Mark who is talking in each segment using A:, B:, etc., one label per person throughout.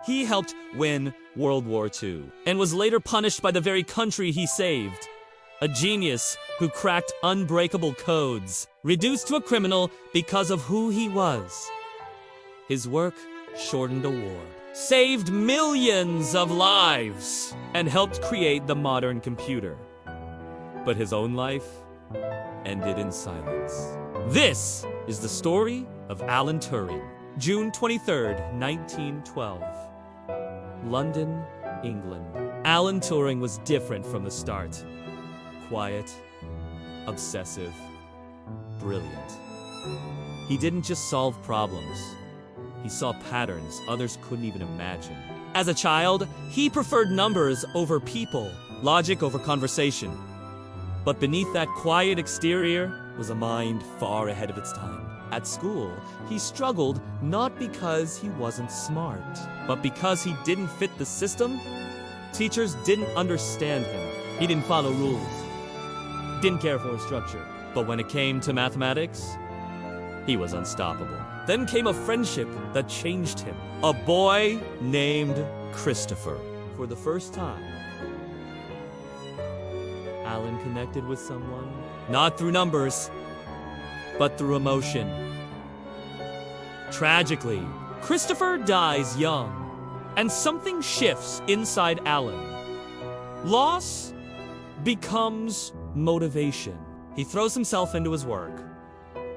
A: He helped win World War II and was later punished by the very country he saved. A genius who cracked unbreakable codes, reduced to a criminal because of who he was. His work shortened a war, saved millions of lives, and helped create the modern computer. But his own life ended in silence. This is the story of Alan Turing. June 23rd, 1912. London, England. Alan Turing was different from the start. Quiet, obsessive, brilliant. He didn't just solve problems. He saw patterns others couldn't even imagine. As a child, he preferred numbers over people, logic over conversation. But beneath that quiet exterior was a mind far ahead of its time. At school, he struggled not because he wasn't smart, but because he didn't fit the system. Teachers didn't understand him. He didn't follow rules. Didn't care for structure. But when it came to mathematics, he was unstoppable. Then came a friendship that changed him. A boy named Christopher. For the first time, Alan connected with someone, not through numbers, but through emotion. Tragically, Christopher dies young, and something shifts inside Alan. Loss becomes motivation. He throws himself into his work,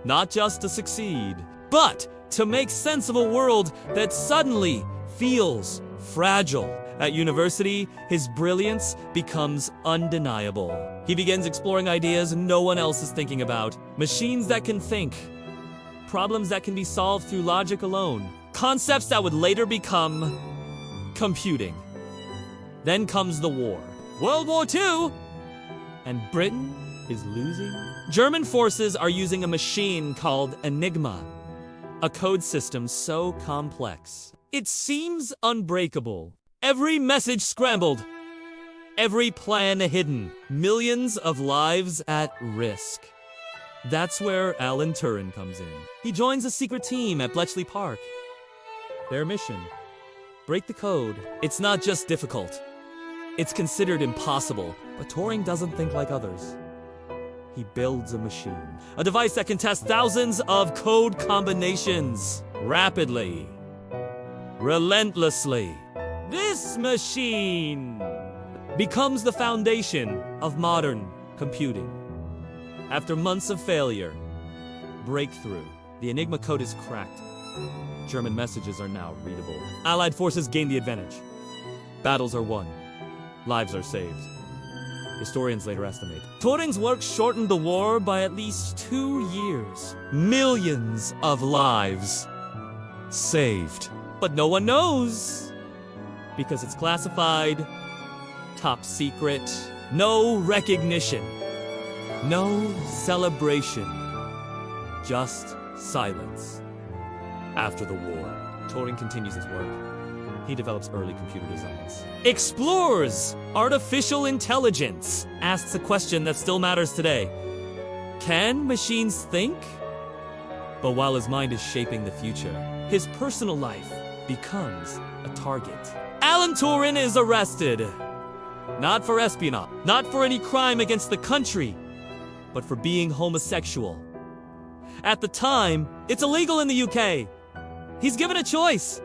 A: not just to succeed, but to make sense of a world that suddenly feels fragile. At university, his brilliance becomes undeniable. He begins exploring ideas no one else is thinking about. Machines that can think. Problems that can be solved through logic alone. Concepts that would later become computing. Then comes the war. World War II! And Britain is losing. German forces are using a machine called Enigma. A code system so complex. It seems unbreakable. Every message scrambled. Every plan hidden. Millions of lives at risk. That's where Alan Turing comes in. He joins a secret team at Bletchley Park. Their mission: break the code. It's not just difficult. It's considered impossible. But Turing doesn't think like others. He builds a machine. A device that can test thousands of code combinations. Rapidly. Relentlessly. This machine becomes the foundation of modern computing. After months of failure, breakthrough. The Enigma code is cracked. German messages are now readable. Allied forces gain the advantage. Battles are won. Lives are saved. Historians later estimate Turing's work shortened the war by at least 2 years. Millions of lives saved. But no one knows, because it's classified, top secret, no recognition, no celebration, just silence. After the war, Turing continues his work. He develops early computer designs, explores artificial intelligence, asks a question that still matters today. Can machines think? But while his mind is shaping the future, his personal life becomes a target. Alan Turing is arrested. Not for espionage, not for any crime against the country, but for being homosexual. At the time, it's illegal in the UK. He's given a choice: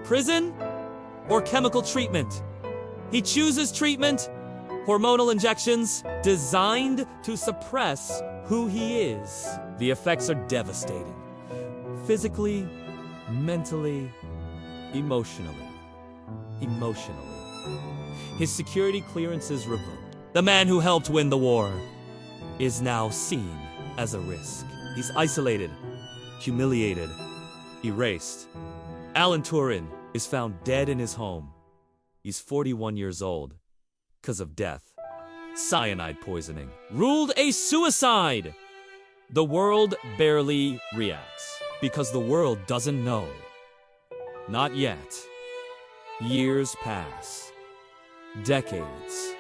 A: prison or chemical treatment. He chooses treatment, hormonal injections designed to suppress who he is. The effects are devastating. Physically, mentally, emotionally. His security clearance is revoked. The man who helped win the war is now seen as a risk. He's isolated, humiliated, erased. Alan Turing is found dead in his home. He's 41 years old, because of death. Cyanide poisoning. Ruled a suicide! The world barely reacts, because the world doesn't know. Not yet. Years pass. Decades.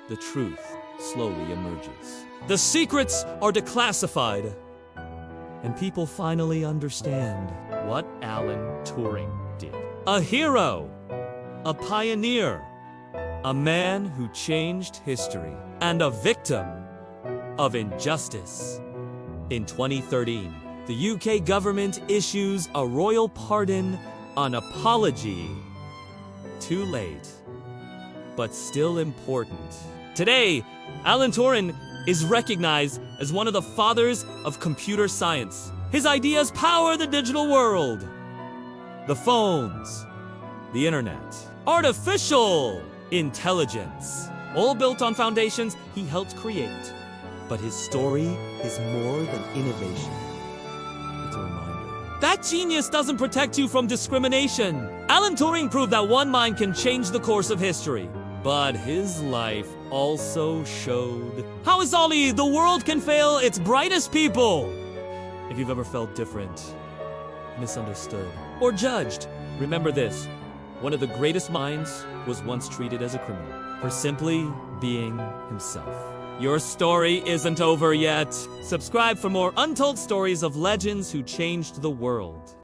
A: The truth slowly emerges. The secrets are declassified, and people finally understand what Alan Turing did. A hero, a pioneer, a man who changed history, and a victim of injustice. In 2013, the UK government issues a royal pardon on apology. Too late, but still important. Today, Alan Turing is recognized as one of the fathers of computer science. His ideas power the digital world. The phones, the internet, artificial intelligence, all built on foundations he helped create. But his story is more than innovation. It's a reminder. That genius doesn't protect you from discrimination. Alan Turing proved that one mind can change the course of history. But his life also showed how bizarrely the world can fail its brightest people. If you've ever felt different, misunderstood, or judged, remember this. One of the greatest minds was once treated as a criminal for simply being himself. Your story isn't over yet. Subscribe for more untold stories of legends who changed the world.